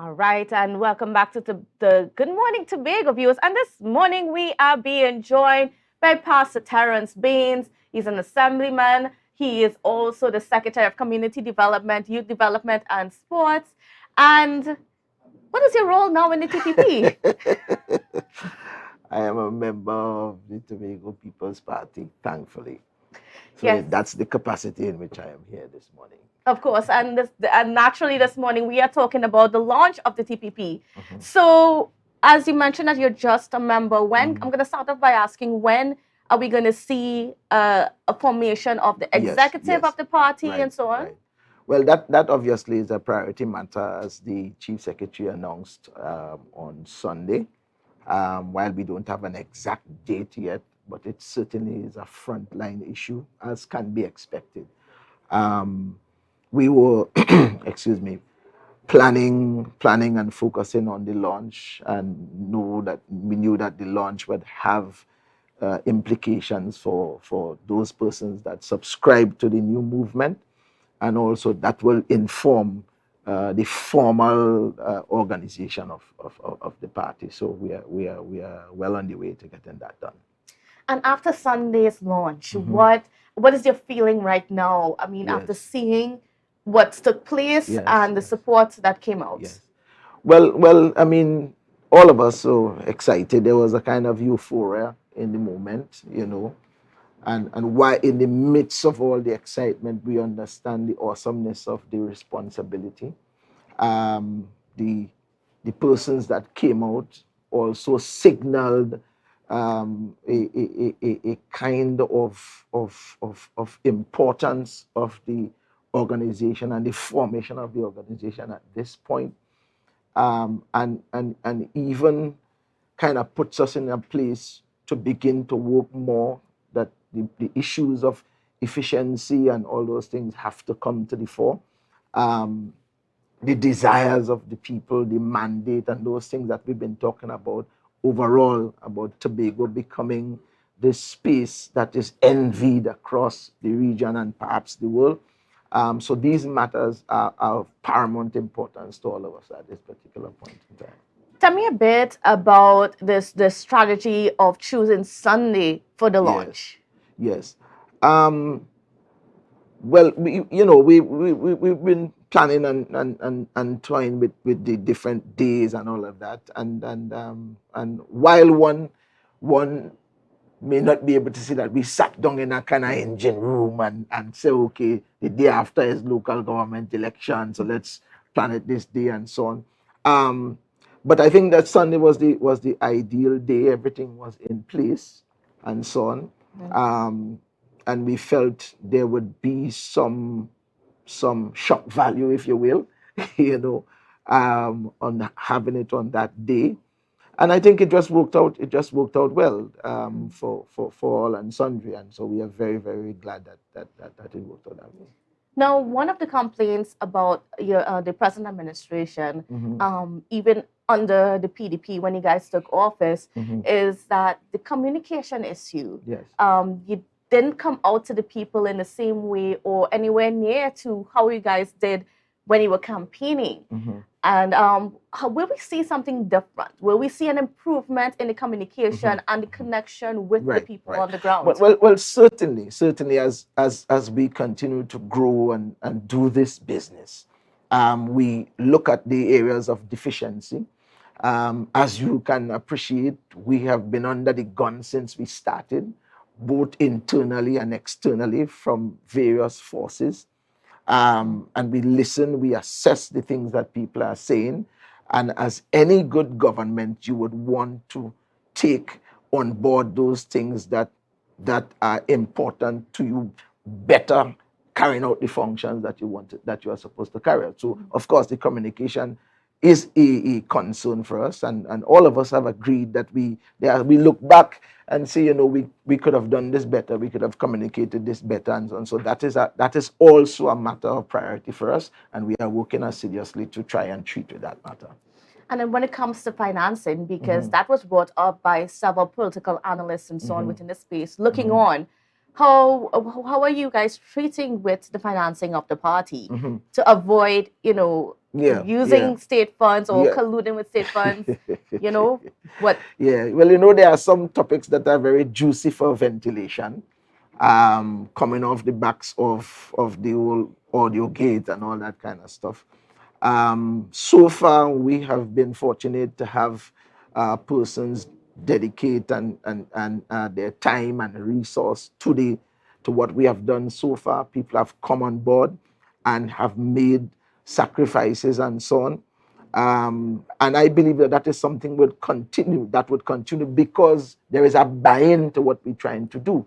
All right, and welcome back to the Good Morning Tobago viewers. And this morning we are being joined by Pastor Terance Baynes. He's an assemblyman. He is also the Secretary of Community Development, Youth Development, and Sports. And what is your role now in the TPP? I am a member of the Tobago People's Party, thankfully. So Yes, that's the capacity in which I am here this morning. of course. And naturally, this morning we are talking about the launch of the TPP. Mhm. So, as you mentioned that you're just a member, when Mhm. I'm going to start off by asking when are we going to see a formation of the Yes, executive of yes, the party right, and so on? right. Well, that obviously is a priority matter, as the Chief Secretary announced on Sunday. While we don't have an exact date yet, but it certainly is a frontline issue, as can be expected. Um, we were, excuse me, planning and focusing on the launch, and we knew that the launch would have implications for those persons that subscribe to the new movement, and also that will inform the formal organization of the party. So we are well on the way to getting that done. And after Sunday's launch, Hmm. what is your feeling right now? I mean, after Yes, seeing what took place yes, and the yes, support that came out. yes. Well, I mean, all of us so excited. There was a kind of euphoria in the moment, and why in the midst of all the excitement, we understand the awesomeness of the responsibility. Um, the the persons that came out also signaled a kind of importance of the organization and the formation of the organization at this point, and even kind of puts us in a place to begin to work more, that the issues of efficiency and all those things have to come to the fore. Um, the desires of the people, the mandate, and those things that we've been talking about overall, about Tobago becoming this space that is envied across the region and perhaps the world. So these matters are of paramount importance to all of us at this particular point in time. Tell me a bit about this strategy of choosing Sunday for the Yes, launch. yes. Um, well, we've been planning and toying with the different days and all of that, and while one may not be able to see that, we sat down in a kind of engine room and say, okay, the day after is local government election, so let's plan it this day and so on. Um, but I think that Sunday was the ideal day. Everything was in place and so on. Um, and we felt there would be some shock value, if you will, on having it on that day. And I think it just worked out. It just worked out well, for all and sundry, and so we are very, very glad that it worked out that way. Now, one of the complaints about the present administration, Hmm. even under the PDP when you guys took office, Hmm. is that the communication issue. Yes. You didn't come out to the people in the same way or anywhere near to how you guys did when you were campaigning. Hmm. And will we see something different? Will we see an improvement in the communication and the connection with the Right, people right. on the Well, ground? well, well, certainly, as we continue to grow and do this business, we look at the areas of deficiency. As you can appreciate, we have been under the gun since we started, both internally and externally, from various forces. And we listen, we assess the things that people are saying. And as any good government, you would want to take on board those things that are important to you, better carrying out the functions that that you are supposed to carry out. So, of course, the communication is a concern for us, and all of us have agreed that we look back and say, we could have done this better, we could have communicated this better, and so on. So that is also a matter of priority for us, and we are working assiduously to try and treat with that matter. And then when it comes to financing, because Mhm. that was brought up by several political analysts and so on Mhm. within the space, looking Mhm. on, how are you guys treating with the financing of the party Mhm. to avoid, Yeah, using state funds or yeah. colluding with state funds, you know, what? Yeah, well, you know, there are some topics that are very juicy for ventilation, coming off the backs of the whole audio gate and all that kind of stuff. So far, we have been fortunate to have persons dedicate and their time and resource to what we have done so far. People have come on board and have made sacrifices and so on. And I believe that that is something that would continue because there is a buy-in to what we're trying to do.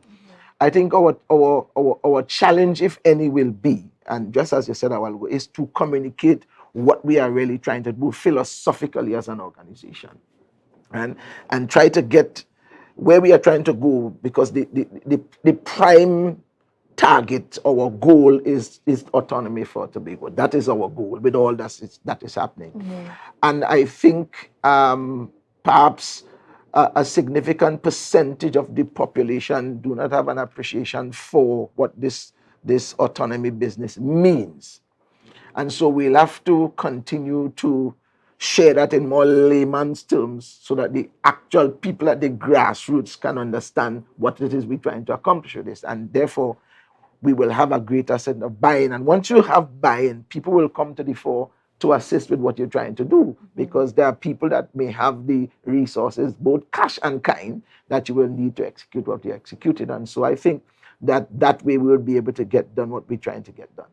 I think our challenge, if any, will be, and just as you said a while ago, is to communicate what we are really trying to do philosophically as an organization, and try to get where we are trying to go, because the prime target, our goal is autonomy for Tobago. That is our goal with all that is happening. And I think perhaps a significant percentage of the population do not have an appreciation for what this autonomy business means. And so we'll have to continue to share that in more layman's terms so that the actual people at the grassroots can understand what it is we're trying to accomplish with this. And therefore, we will have a greater sense of buy-in. And once you have buy-in, people will come to the fore to assist with what you're trying to do, because there are people that may have the resources, both cash and kind, that you will need to execute what you executed. And so I think that way we will be able to get done what we're trying to get done.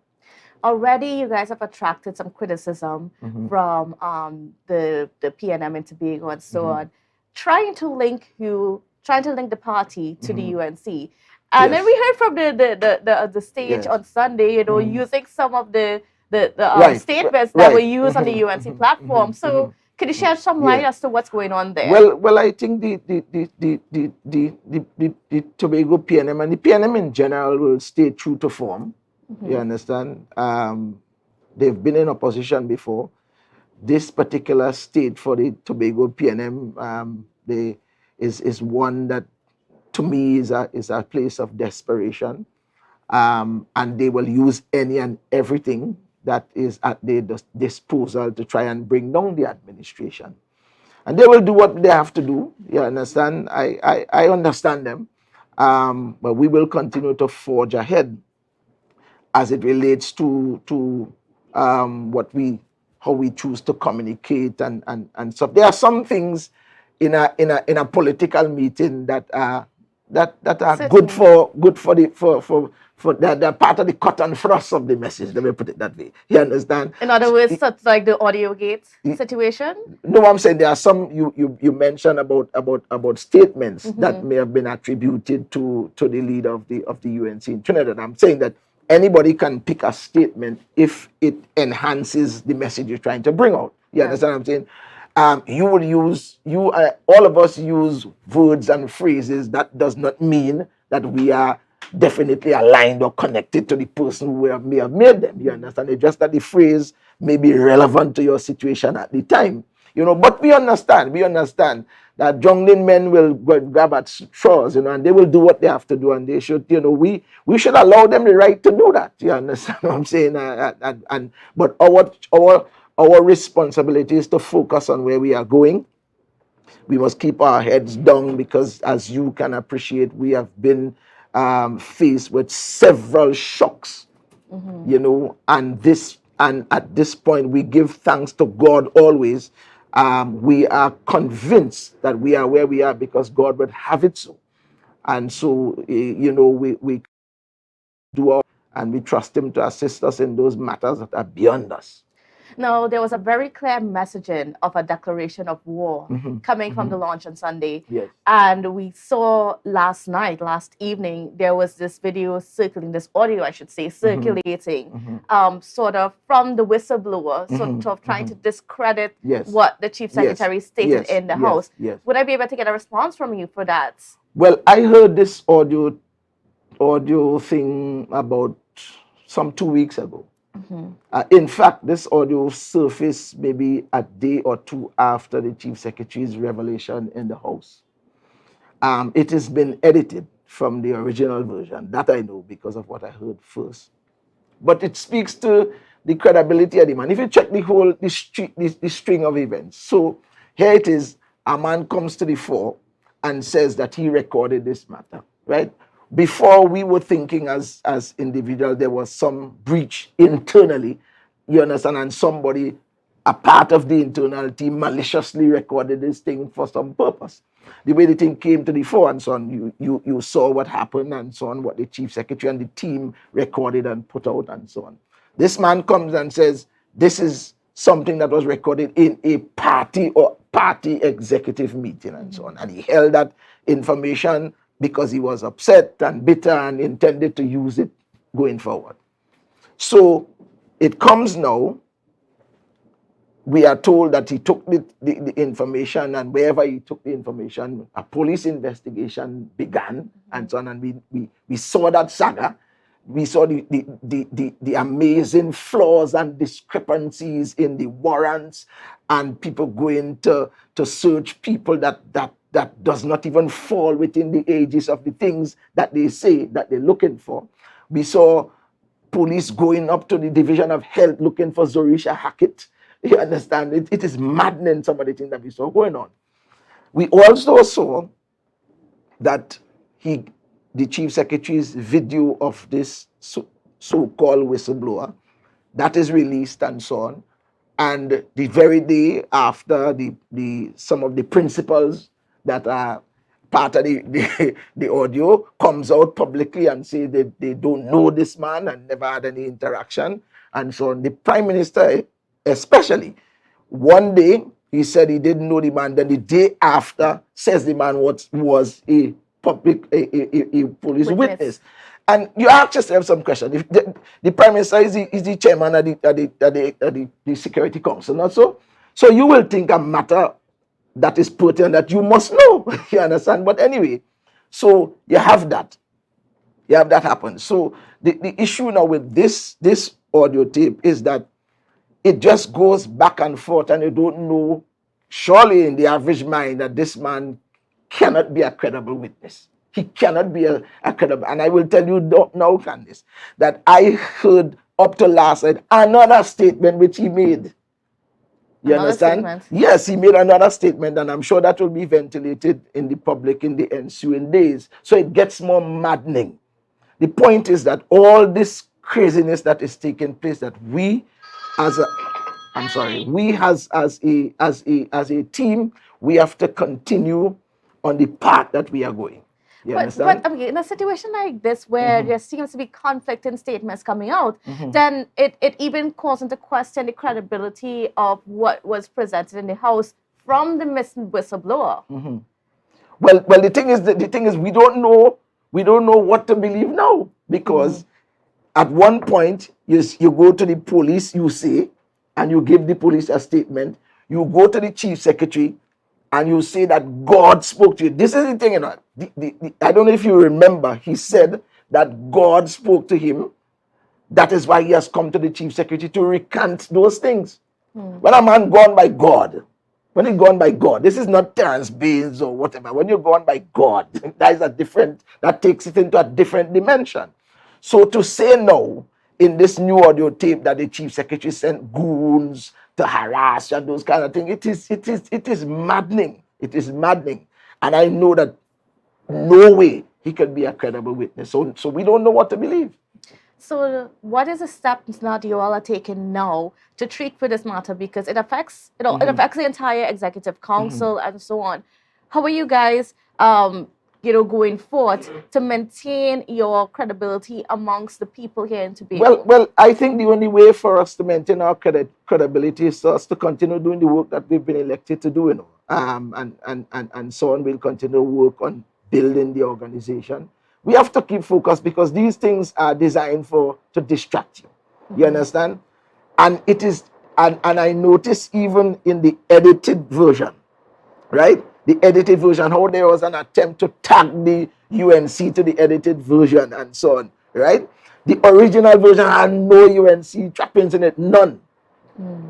Already, you guys have attracted some criticism from the PNM in Tobago and so on, trying to link the party to the UNC. And then we heard from the stage on Sunday, you know, using some of the statements that were used on the UNC platform. So, could you shed some light as to what's going on there? Well, I think the Tobago PNM and the PNM in general will stay true to form. You understand? They've been in opposition before. This particular state for the Tobago PNM is one that, to me, is a place of desperation. And they will use any and everything that is at their disposal to try and bring down the administration. And they will do what they have to do. You understand? I understand them. But we will continue to forge ahead as it relates to how we choose to communicate and stuff. There are some things in a political meeting that are good for the part of the cut and thrust of the message. Let me put it that way. You understand? In other words, such like the audio gate situation. No, I'm saying there are some you mentioned about statements that may have been attributed to the leader of the UNC in Trinidad. I'm saying that anybody can pick a statement if it enhances the message you're trying to bring out. You understand what I'm saying? All of us use words and phrases. That does not mean that we are definitely aligned or connected to the person who may have made them. You understand? It's just that the phrase may be relevant to your situation at the time. You know, but we understand that jungling men will grab at straws, you know, and they will do what they have to do, and they should, you know, we should allow them the right to do that. You understand what I'm saying? But our responsibility is to focus on where we are going. We must keep our heads down, because, as you can appreciate, we have been faced with several shocks, you know, and at this point we give thanks to God always. We are convinced that we are where we are because God would have it so. And so, you know, we do our, and we trust Him to assist us in those matters that are beyond us. No, there was a very clear messaging of a declaration of war coming from the launch on Sunday. Yes. And we saw last evening, there was this video circulating, this audio, I should say, circulating, sort of from the whistleblower, sort of trying to discredit what the Chief Secretary stated in the House. Yes. Would I be able to get a response from you for that? Well, I heard this audio thing about some 2 weeks ago. In fact, this audio surfaced maybe a day or two after the Chief Secretary's revelation in the House. It has been edited from the original version. That I know because of what I heard first. But it speaks to the credibility of the man. If you check the string of events, so here it is, a man comes to the fore and says that he recorded this matter, right? Before we were thinking as individuals, there was some breach internally, you understand, and somebody, a part of the internal team, maliciously recorded this thing for some purpose. The way the thing came to the fore and so on, you saw what happened and so on, what the chief secretary and the team recorded and put out and so on. This man comes and says, this is something that was recorded in a party executive meeting and so on. And he held that information because he was upset and bitter and intended to use it going forward. So it comes now, we are told that he took the information, and wherever he took the information, a police investigation began and so on. And we saw that saga. We saw the amazing flaws and discrepancies in the warrants, and people going to search people that does not even fall within the ages of the things that they say that they're looking for. We saw police going up to the Division of Health looking for Zorisha Hackett. You understand? It is maddening, some of the things that we saw going on. We also saw that the chief secretary's video of this so-called whistleblower that is released and so on. And the very day after, some of the principals that are part of the audio comes out publicly and say that they don't know this man and never had any interaction and so on. The prime minister, especially, one day he said he didn't know the man, then the day after says the man was a police witness. And you ask yourself some question. If the prime minister is the chairman of the Security Council, not so? So you will think a matter that is pertinent that you must know. You understand? But anyway, so you have that. You have that happen. So the issue now with this audio tape is that it just goes back and forth, and you don't know, surely in the average mind, that this man cannot be a credible witness. He cannot be a credible. And I will tell you now, Kandace, that I heard up to last night another statement which he made. You understand? Statement. Yes, he made another statement, and I'm sure that will be ventilated in the public in the ensuing days. So it gets more maddening. The point is that all this craziness that is taking place, that we as a team, we have to continue on the path that we are going. You understand? But in a situation like this, where there seems to be conflicting statements coming out, then it even calls into question the credibility of what was presented in the House from the missing whistleblower. Well, the thing is, we don't know what to believe now, because at one point you go to the police, you say, and you give the police a statement. You go to the chief secretary and you say that God spoke to you. This is the thing, you know. I don't know if you remember, he said that God spoke to him. That is why he has come to the chief secretary to recant those things. When a man gone by God, this is not Terance Baynes or whatever. When you're gone by God, that takes it into a different dimension. So to say no in this new audio tape that the chief secretary sent goons to harass and those kind of things, it is maddening. It is maddening. And I know that no way he can be a credible witness. So we don't know what to believe. So what is the steps that you all are taking now to treat for this matter? Because it affects it affects the entire executive council and so on. How are you guys going forth to maintain your credibility amongst the people here in Tobago? Well, I think the only way for us to maintain our credibility is for us to continue doing the work that we've been elected to do, and so on. We'll continue to work on building the organization. We have to keep focused, because these things are designed to distract you. You understand? And it is, and I notice even in the edited version, right? The edited version, how there was an attempt to tag the UNC to the edited version and so on, right? The original version had no UNC trappings in it, none.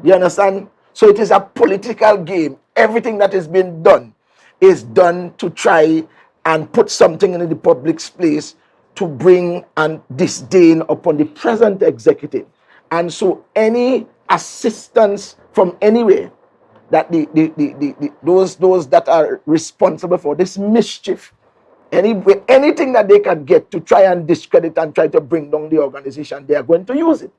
You understand? So it is a political game. Everything that has been done is done to try and put something in the public's place to bring and disdain upon the present executive. And so any assistance from anywhere that those that are responsible for this mischief, anything that they can get to try and discredit and try to bring down the organization, they are going to use it.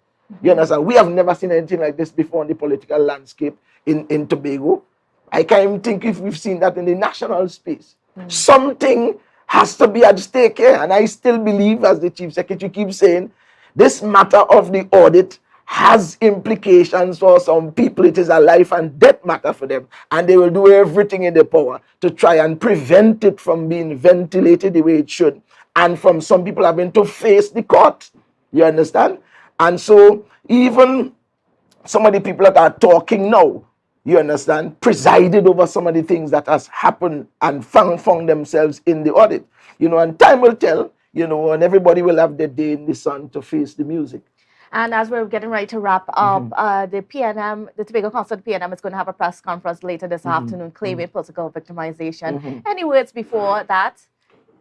You understand? We have never seen anything like this before in the political landscape in Tobago. I can't even think if we've seen that in the national space. Something has to be at stake here. And I still believe, as the Chief Secretary keeps saying, this matter of the audit has implications for some people. It is a life and death matter for them. And they will do everything in their power to try and prevent it from being ventilated the way it should. And from some people having to face the court. You understand? And so even some of the people that are talking now, you understand, presided over some of the things that has happened and found themselves in the audit. And time will tell, and everybody will have their day in the sun to face the music. And as we're getting ready to wrap up, the PNM, the Tobago Council PNM is going to have a press conference later this afternoon claiming political victimization. Any words before that?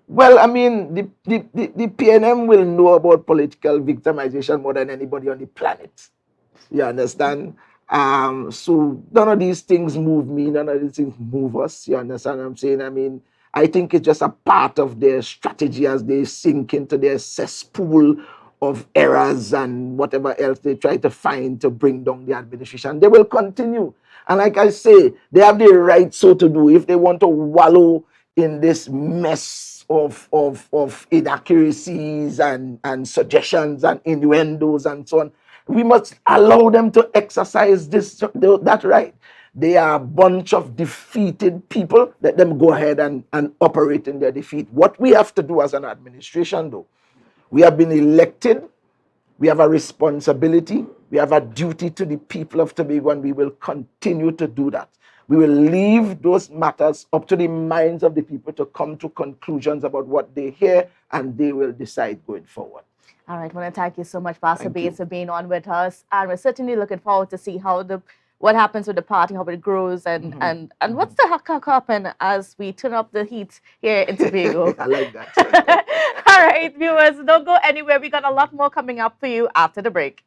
Well, I mean, the PNM will know about political victimization more than anybody on the planet. You understand? So none of these things move me, none of these things move us. You understand what I'm saying? I mean, I think it's just a part of their strategy as they sink into their cesspool of errors and whatever else they try to find to bring down the administration. They will continue. And like I say, they have the right so to do. If they want to wallow in this mess of inaccuracies and suggestions and innuendos and so on, we must allow them to exercise that right. They are a bunch of defeated people. Let them go ahead and operate in their defeat. What we have to do as an administration, though, we have been elected. We have a responsibility. We have a duty to the people of Tobago, and we will continue to do that. We will leave those matters up to the minds of the people to come to conclusions about what they hear, and they will decide going forward. All right. I want to thank you so much, Pastor Baynes, for being on with us. And we're certainly looking forward to see what happens with the party, how it grows, and what's the happen as we turn up the heat here in Tobago. I like that. All right, viewers, don't go anywhere. We got a lot more coming up for you after the break.